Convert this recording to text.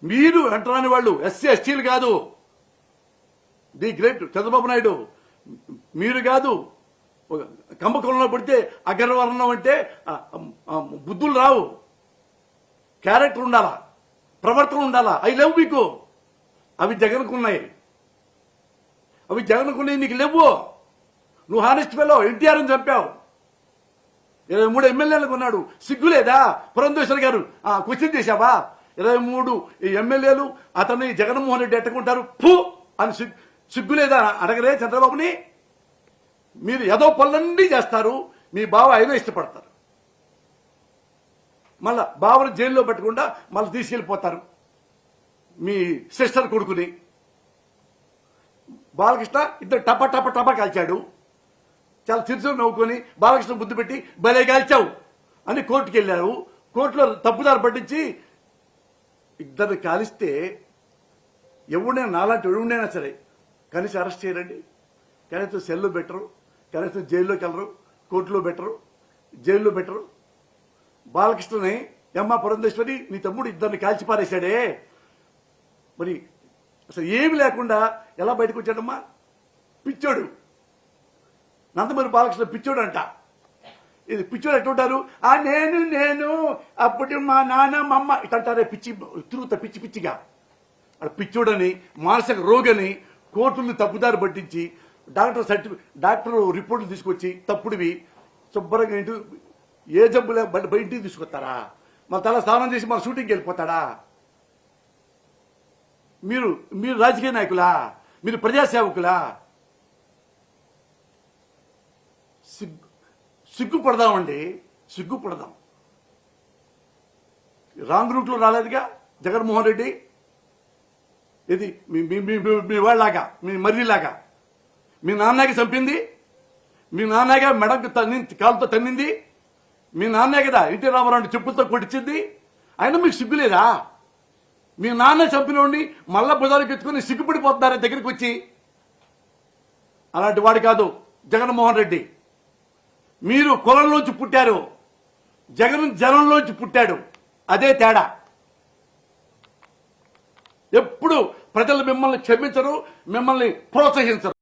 మీరు అంటరాని వాళ్ళు ఎస్సీ ఎస్టీలు కాదు, ది గ్రేట్ చంద్రబాబు నాయుడు మీరు కాదు. కంబకులంలో పడితే అగ్రవర్ణం అంటే బుద్ధులు రావు, క్యారెక్టర్ ఉండాలా, ప్రవర్తన ఉండాలా. ఐ లవ్ మీకు. అవి జగన్కున్నాయి, అవి జగన్కున్నాయి, నీకు లేవు. నువ్వు హానెస్ట్ ఫెలో ఎన్టీఆర్ని చంపావు, 23 ఎమ్మెల్యేలకు ఉన్నాడు. సిగ్గులేదా? పురంధేశ్వరి గారు క్వశ్చన్ చేశావా? 23 ఎమ్మెల్యేలు అతన్ని జగన్మోహన్ రెడ్డి ఎట్టుకుంటారు ఫూ అని సిగ్గులేదా అడగరే చంద్రబాబుని? మీరు ఏదో పనులన్నీ చేస్తారు, మీ బావ అయినా ఇష్టపడతారు. మళ్ళా బావను జైల్లో పెట్టకుండా మళ్ళీ తీసుకెళ్లిపోతారు. మీ సిస్టర్ కొడుకుని బాలకృష్ణ ఇద్దరు టప టప టప కాల్చాడు. చాలా చిరుచు నవ్వుకొని బాలకృష్ణ బుద్ధి పెట్టి భలే కాల్చావు అని కోర్టుకు వెళ్ళారు. కోర్టులో తప్పుదారు పట్టించి ఇద్దరు కాలిస్తే ఎవడైనా నాలాంటి ఎవడైనా సరే కనీసం అరెస్ట్ చేయరండి, కనీసం సెల్లో బెటరు, కనీసం జైల్లోకి వెళ్ళరు, కోర్టులో బెటరు, జైల్లో బెటరు. బాలకృష్ణని ఎమ్మ పురంధేశ్వరి నీ తమ్ముడు ఇద్దరిని కాల్చి పారేశాడే, మరి అసలు ఏమి లేకుండా ఎలా బయటకు వచ్చాడమ్మా? పిచ్చోడు. నందమూరి బాలకృష్ణ పిచ్చోడు అంట. ఇది పిచ్చోడు ఎట్టుంటారు? నేను అప్పుడు మా నాన్న మా అమ్మ ఇటంటారే పిచ్చి తిరుగుతా పిచ్చి పిచ్చిగా. పిచ్చోడని, మానసిక రోగని కోర్టులను తప్పుదారి పట్టించి డాక్టర్ రిపోర్టులు తీసుకొచ్చి తప్పుడివి శుభ్రంగా ఇంటి ఏ జబ్బు లేక ఇంటికి తీసుకొస్తారా? మన తల స్నానం చేసి మన షూటింగ్కి వెళ్ళిపోతాడా? మీరు రాజకీయ నాయకులా? మీరు ప్రజాసేవకులా? సిగ్గుపడదామండి, సిగ్గుపడదాం. రాంగ్ రూట్లో రాలేదుగా జగన్మోహన్ రెడ్డి. ఇది మీ వాళ్ళలాగా, మీ మర్రిలాగా. మీ నాన్నకి చంపింది, మీ నాన్నగా మెడకు కాలుతో తన్నింది, మీ నాన్నే కదా ఎన్టీ రామారావు చెప్పులతో కొట్టించింది. అయినా మీకు సిగ్గులేదా? మీ నాన్న చంపినోడిని మళ్ళా బుధానికి ఎత్తుకుని సిగ్గుపడిపోతున్నారే దగ్గరికి వచ్చి. అలాంటి వాడు కాదు జగన్మోహన్ రెడ్డి. మీరు కులంలోంచి పుట్టారు, జగన్ జనంలోంచి పుట్టాడు. అదే తేడా. ఎప్పుడు ప్రజలు మిమ్మల్ని క్షమించరు, మిమ్మల్ని ప్రోత్సహించరు.